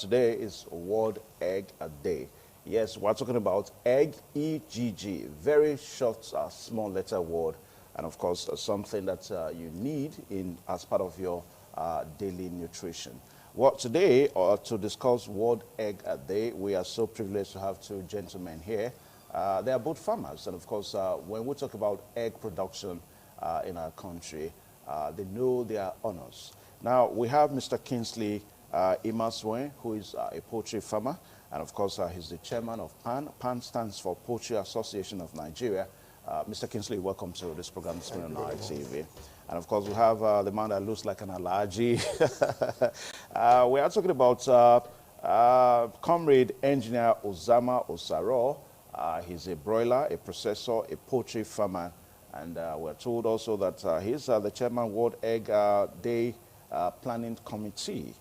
today is World Egg Day. Yes, we're talking about egg, E-G-G, very short, small letter word, and of course, something that you need as part of your daily nutrition. Well, today, to discuss World Egg Day, we are so privileged to have two gentlemen here. They are both farmers, and of course, when we talk about egg production in our country, they know their honors. Now, we have Mr. Kingsley Imaswe, who is a poultry farmer, and of course, he's the chairman of PAN. PAN stands for Poultry Association of Nigeria. Mr. Kingsley, welcome to this program this morning on our TV. And of course, we have the man that looks like an allergy. We are talking about Comrade Engineer Uzama Osaro. He's a broiler, a processor, a poultry farmer, and we're told also that he's the chairman World Egg Day Planning Committee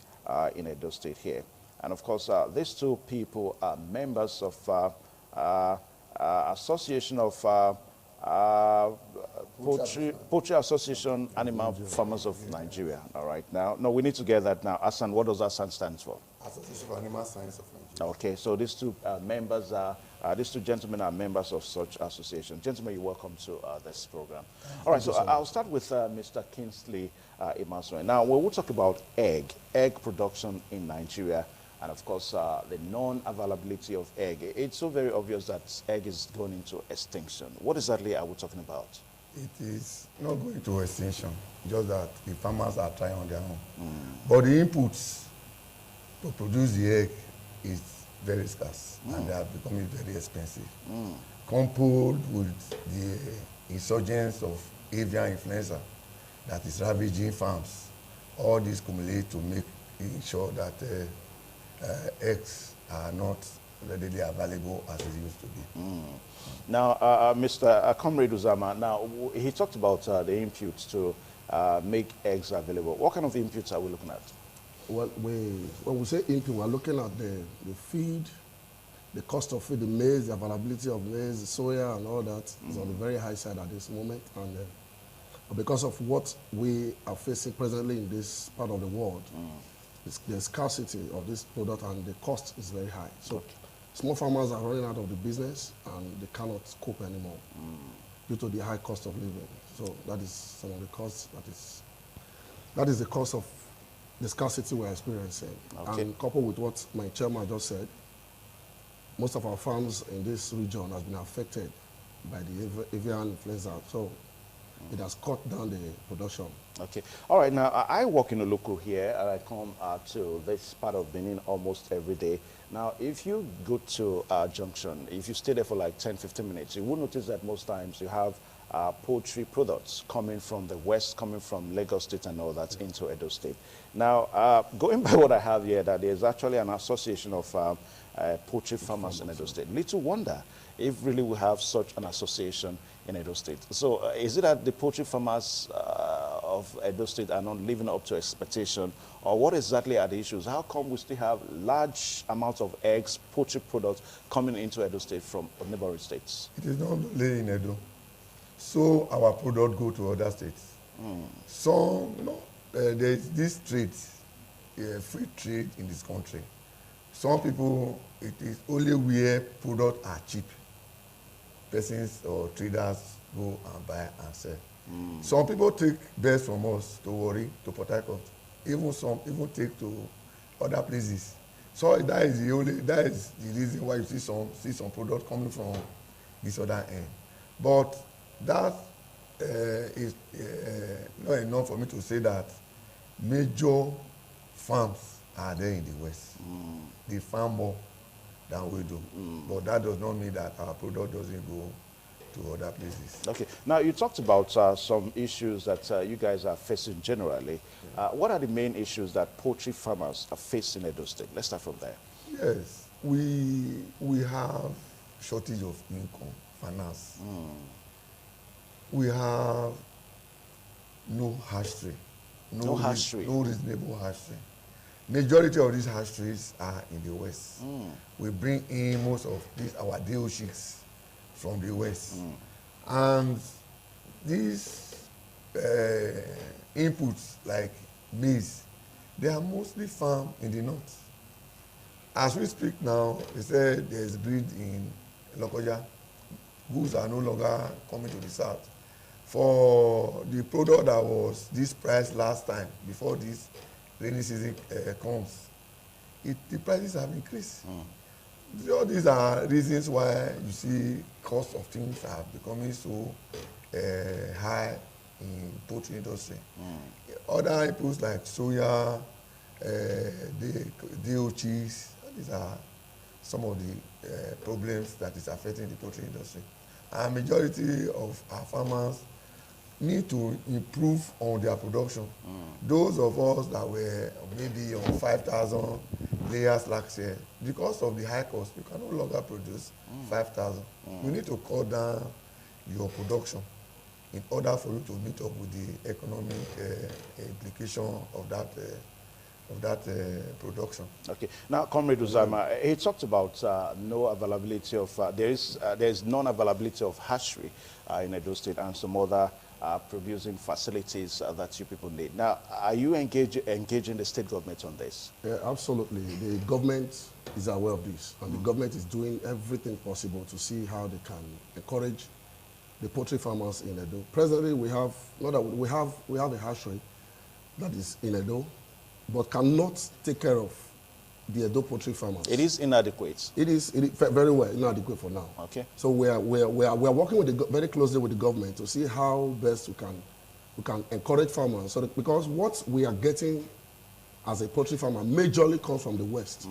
in Edo State here. And of course, these two people are members of Association of Poultry Association Animal Farmers of Nigeria. All right, now, no, we need to get that now. ASAN, what does ASAN stand for? Association of Animal Science of Nigeria. Okay, so these two members are, these two gentlemen are members of such association. Gentlemen, you're welcome to this program. All right, so I'll start with Mr. Kingsley Imaswe. Now, when we talk about egg production in Nigeria, and of course, the non-availability of egg, it's so very obvious that egg is going into extinction. What exactly are we talking about? It is not going to extinction, just that the farmers are trying on their own. But the inputs to produce the egg is very scarce, and they are becoming very expensive. Coupled with the insurgence of avian influenza that is ravaging farms, all this cumulate to make ensure that eggs are not readily available as it used to be. Now, Mr. Comrade Uzama, now he talked about the inputs to make eggs available. What kind of inputs are we looking at? Well, when we say input, we're looking at the feed, the cost of feed, the maize, the availability of maize, the soya, and all that is on the very high side at this moment. And because of what we are facing presently in this part of the world, the scarcity of this product and the cost is very high. So small farmers are running out of the business and they cannot cope anymore due to the high cost of living. So that is some of the costs. That is the cost of the scarcity we're experiencing. Okay. And coupled with what my chairman just said, most of our farms in this region has been affected by the avian influenza. So it has cut down the production. Okay. All right. Now, I work in a local here, and I come to this part of Benin almost every day. Now, if you go to Junction, if you stay there for like 10, 15 minutes, you will notice that most times you have poultry products coming from the west, coming from Lagos State and all that into Edo State. Now, going by what I have here, that there's actually an association of poultry farmers in Edo State. Little wonder if really we have such an association in Edo State. So is it that the poultry farmers of Edo State are not living up to expectation, or what exactly are the issues? How come we still have large amounts of eggs, poultry products coming into Edo State from neighboring states? It is not only in Edo. So our product go to other states. So there is this trade, free trade in this country. Some people, it is only where products are cheap. Persons or traders go and buy and sell. Some people take birds from us to Warri, to Port Harcourt. Even some even take to other places. So that is the reason why you see some product coming from this other end. But that is not enough for me to say that major farms are there in the West. They farm more than we do. But that does not mean that our product doesn't go to other places. Okay. Now, you talked about some issues that you guys are facing generally. What are the main issues that poultry farmers are facing in Edo State? Let's start from there. Yes, we have shortage of income, finance. We have no hatchery. No hatchery? No reasonable hatchery. Majority of these hatcheries are in the West. We bring in most of these, our deal chicks from the West. And these inputs like maize, they are mostly farmed in the North. As we speak now, they said there is breed in Lokoja. Goods are no longer coming to the south. For the product that was this price last time, before this rainy season comes, the prices have increased. All these are reasons why you see cost of things are becoming so high in poultry industry. Other inputs like soya, DOCs, these are some of the problems that is affecting the poultry industry. And majority of our farmers need to improve on their production. Those of us that were maybe on 5,000 layers last year, because of the high cost, you can no longer produce 5,000. You need to cut down your production in order for you to meet up with the economic implication of that production. Okay. Now, Comrade Uzama, he talked about no availability of, there is non-availability of hatchery in Edo State and some other producing facilities that you people need. Now, are you engaging the state government on this? Yeah, absolutely. The government is aware of this, and the government is doing everything possible to see how they can encourage the poultry farmers in Edo. Presently, we have a hatchery that is in Edo, but cannot take care of the Edo poultry farmers. It is inadequate. It is very well inadequate for now. Okay. So we are working with very closely with the government to see how best we can encourage farmers. So that, because what we are getting as a poultry farmer majorly comes from the West,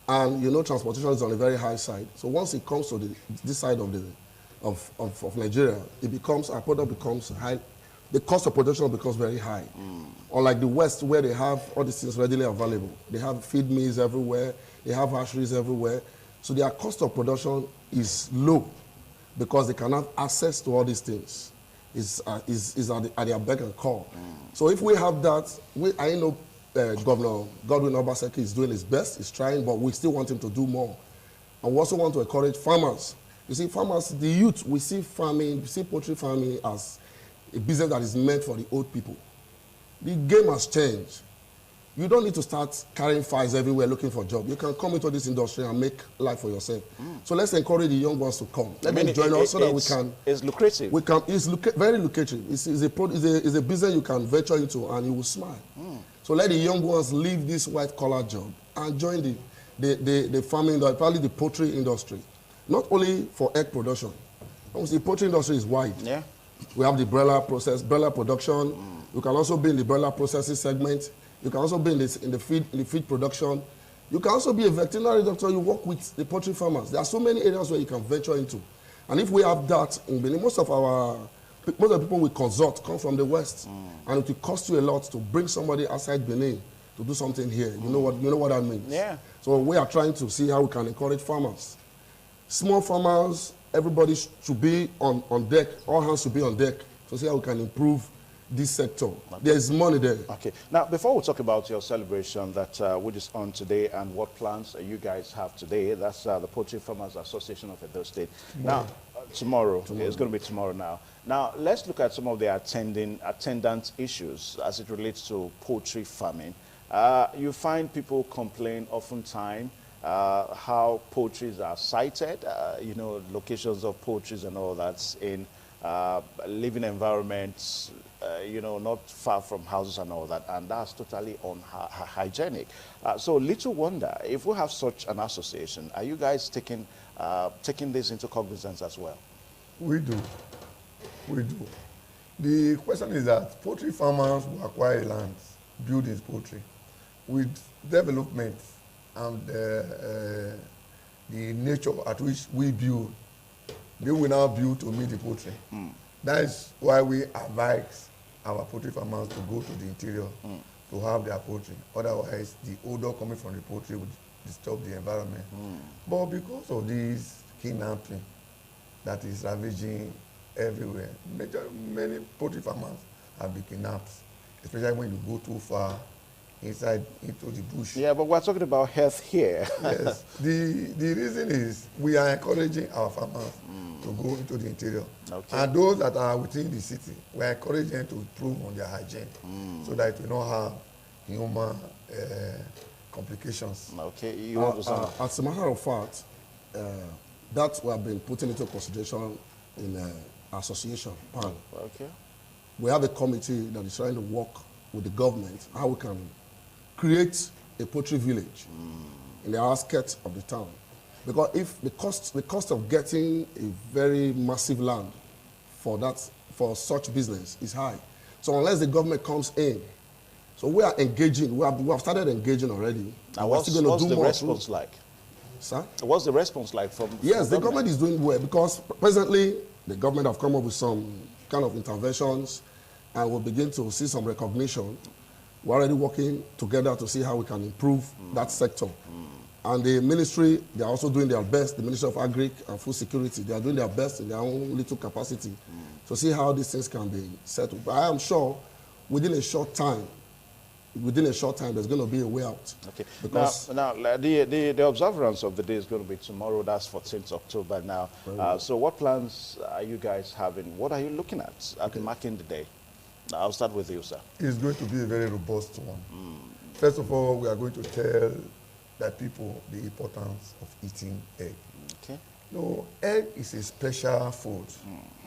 and you know transportation is on a very high side. So once it comes to this side of Nigeria, our product becomes high. The cost of production becomes very high. Unlike the West, where they have all these things readily available. They have feed mills everywhere. They have hatcheries everywhere. So their cost of production is low because they can have access to all these things. Is at their beck and call. So if we have that, I know Governor Godwin Obaseki is doing his best. He's trying, but we still want him to do more. And we also want to encourage farmers. You see, farmers, the youth, we see poultry farming as a business that is meant for the old people. The game has changed. You don't need to start carrying files everywhere looking for a job. You can come into this industry and make life for yourself. So let's encourage the young ones to come. Let them join us so that we can. It's lucrative. It's very lucrative. It's a business you can venture into and you will smile. So let the young ones leave this white collar job and join the farming, probably the poultry industry. Not only for egg production. The poultry industry is wide. Yeah. We have the broiler production. You can also be in the broiler processing segment. You can also be in the feed production. You can also be a veterinary doctor. You work with the poultry farmers. There are so many areas where you can venture into. And if we have that in Benin, most of the people we consult come from the West. And it will cost you a lot to bring somebody outside Benin to do something here. You know what that means? Yeah. So we are trying to see how we can encourage farmers. Small farmers, everybody should be on deck. All hands should be on deck to see how we can improve this sector. Okay. There is money there. Okay. Now, before we talk about your celebration that which is on today and what plans you guys have today, that's the Poultry Farmers Association of Edo State. Now, tomorrow. It's going to be tomorrow now. Now, let's look at some of the attendant issues as it relates to poultry farming. You find people complain oftentimes how poultries are sited, locations of poultries and all that in living environments, not far from houses and all that, and that's totally unhygienic. So little wonder, if we have such an association, are you guys taking this into cognizance as well? We do. We do. The question is that poultry farmers who acquire land, build his poultry, with development and the nature at which we build, they will now build to meet the poultry. That is why we advise our poultry farmers to go to the interior to have their poultry. Otherwise, the odor coming from the poultry would disturb the environment. But because of this kidnapping that is ravaging everywhere, many poultry farmers have been kidnapped, especially when you go too far inside into the bush. Yeah, but we're talking about health here. Yes. The reason is we are encouraging our farmers to go into the interior. Okay. And those that are within the city, we are encouraging them to improve on their hygiene so that it will not have human complications. Okay, you understand? As a matter of fact, that we have been putting into consideration in association, PAN. Okay. We have a committee that is trying to work with the government how we can create a poultry village in the outskirts of the town. Because if the cost of getting a very massive land for such business is high. So unless the government comes in, so we are engaging, we have started engaging already. And what's the response like? Sir? What's the response like from Yes, the government is doing well because presently the government have come up with some kind of interventions and we'll begin to see some recognition. We're already working together to see how we can improve that sector. And the ministry, they are also doing their best, the Ministry of Agri and Food Security, they are doing their best in their own little capacity to see how these things can be settled. But I am sure within a short time, there's going to be a way out. Okay. Because now the observance of the day is going to be tomorrow. That's 14th October now. So what plans are you guys having? What are you looking at marking the day? I'll start with you, sir. It's going to be a very robust one. First of all, we are going to tell the people the importance of eating egg. Okay. No, egg is a special food,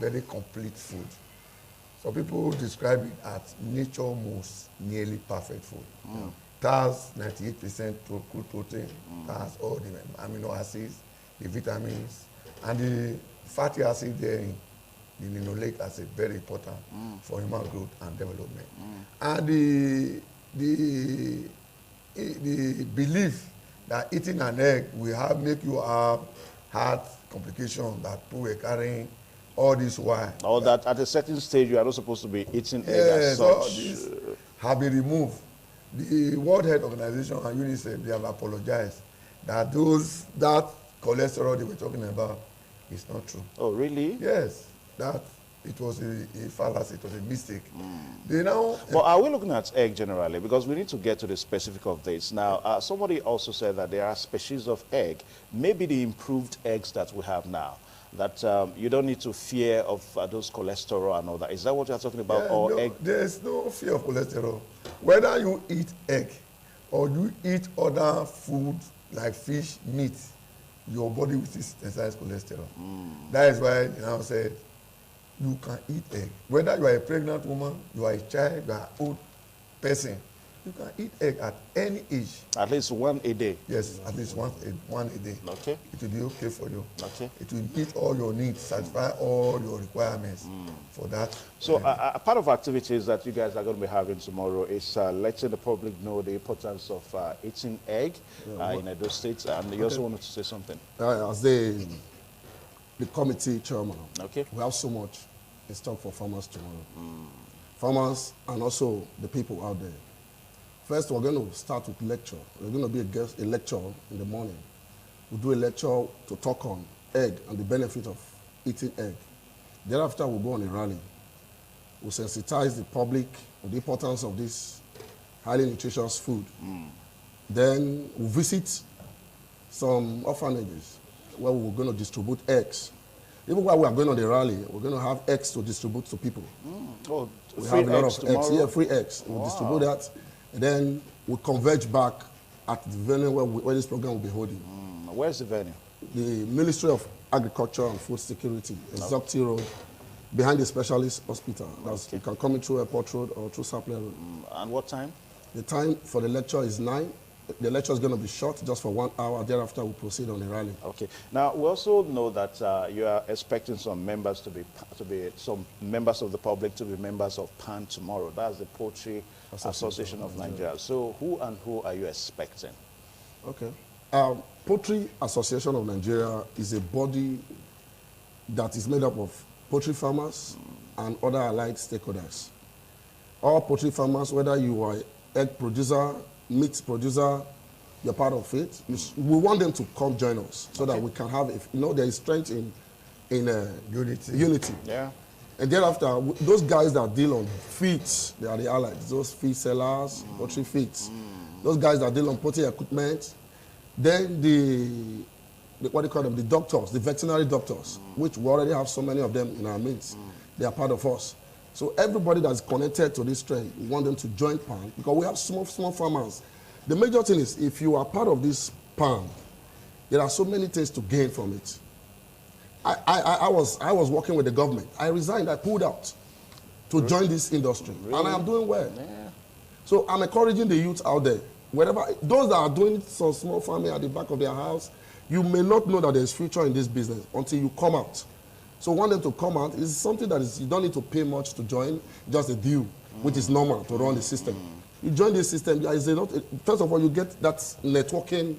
very complete food. Some people describe it as nature's most nearly perfect food. It has 98% crude protein, it has all the amino acids, the vitamins, and the fatty acid there, the linoleic acid, very important for human growth and development. And the belief that eating an egg will make you have heart complications that people were carrying all this while. Or that at a certain stage you are not supposed to be eating egg as such. All this have been removed. The World Health Organization and UNICEF, they have apologized that that cholesterol they were talking about is not true. Oh, really? Yes, that it was a fallacy, it was a mistake. They now... But are we looking at egg generally? Because we need to get to the specific of this. Now, somebody also said that there are species of egg, maybe the improved eggs that we have now, that you don't need to fear of those cholesterol and all that. Is that what you're talking about? Yeah, or no, egg? there's no fear of cholesterol. Whether you eat egg or you eat other food like fish, meat, your body will still synthesize cholesterol. That is why they now said you can eat egg. Whether you are a pregnant woman, you are a child, you are an old person, you can eat egg at any age. At least one a day? Yes, at least one a day. Okay. It will be okay for you. Okay. It will meet all your needs, satisfy all your requirements for that. So a part of activities that you guys are going to be having tomorrow is letting the public know the importance of eating egg in Edo State. And you also wanted to say something. as the committee chairman, we have so much in stock for farmers tomorrow. Farmers and also the people out there. First, we're going to start with lecture. We're going to be a lecture in the morning. We'll do a lecture to talk on egg and the benefit of eating egg. Thereafter, we'll go on a rally. We'll sensitize the public on the importance of this highly nutritious food. Then we'll visit some orphanages where we're going to distribute eggs. Even while we are going on the rally, we're going to have eggs to distribute to people. Oh, we free have a lot eggs of tomorrow? eggs. Yeah, free eggs. We'll distribute that. And then we'll converge back at the venue where this program will be holding. Where's the venue? The Ministry of Agriculture and Food Security, Zopti Road, behind the specialist hospital. You can come in through Airport Road or through Sapler Road. And what time? The time for the lecture is 9. The lecture is going to be short, just for 1 hour. Thereafter, we'll proceed on the rally. Okay. Now, we also know that you are expecting some members some members of the public to be members of PAN tomorrow. That's the Poultry Association of Nigeria. So, who are you expecting? Okay. Poultry Association of Nigeria is a body that is made up of poultry farmers and other allied stakeholders. All poultry farmers, whether you are egg producer, meat producer, you're part of it. We want them to come join us so that we can have, there is strength in unity. Yeah. And thereafter, those guys that deal on feeds, they are the allies. Those feed sellers, poultry feeds. Those guys that deal on poultry equipment. Then what do you call them? The doctors, the veterinary doctors, which we already have so many of them in our midst. They are part of us. So everybody that's connected to this trend, we want them to join PAN because we have small farmers The major thing is, if you are part of this PAN, there are so many things to gain from it. I was working with the government. I resigned, I pulled out to join this industry. Really? And I am doing well. Yeah. So I'm encouraging the youth out there, wherever, those that are doing some small farming at the back of their house, you may not know that there's future in this business until you come out. So want them to come out is something that is, you don't need to pay much to join, just a due, which is normal to run the system. You join this system, first of all, you get that networking,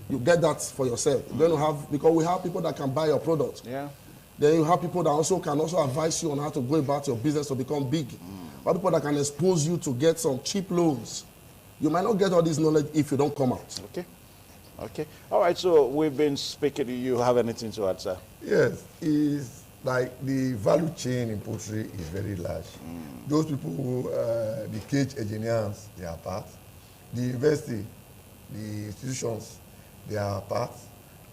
you get that for yourself. You're going to have, because we have people that can buy your product. Yeah. Then you have people that also can advise you on how to go about your business to become big. Or people that can expose you to get some cheap loans. You might not get all this knowledge if you don't come out. Okay. Okay. All right, so we've been speaking. Do you have anything to add, sir? Yes. It's like the value chain in poultry is very large. Those people who, the cage engineers, they are part. The university, the institutions, they are part.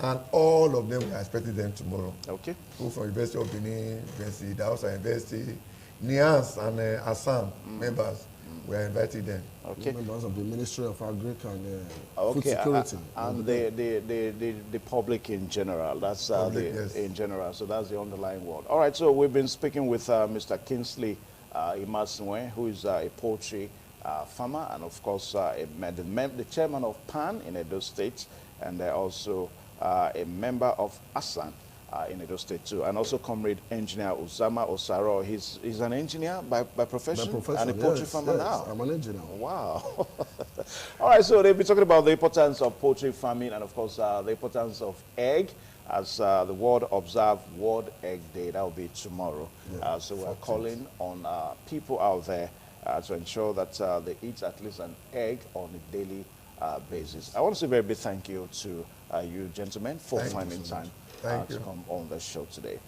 And all of them, we are expecting them tomorrow. Okay. People from University of Benin, University, Daosa University, Nias and Assam members, we are inviting them. Okay. Members of the Ministry of Agric and Food Security. And the public in general, that's public, yes. In general, so that's the underlying word. All right, so we've been speaking with Mr. Kingsley Imasunwe, who is a poultry farmer, and of course the chairman of PAN in Edo State, and also a member of ASAN in Edo State too, and also comrade engineer Uzama Osaro. He's an engineer by profession and a poultry farmer now. I'm an engineer. Wow. All right, so they'll be talking about the importance of poultry farming and of course the importance of egg as the World Observe World Egg Day. That will be tomorrow. Yeah, so we're calling on people out there to ensure that they eat at least an egg on a daily basis. I want to say a very big thank you to you gentlemen for finding time to come on the show today.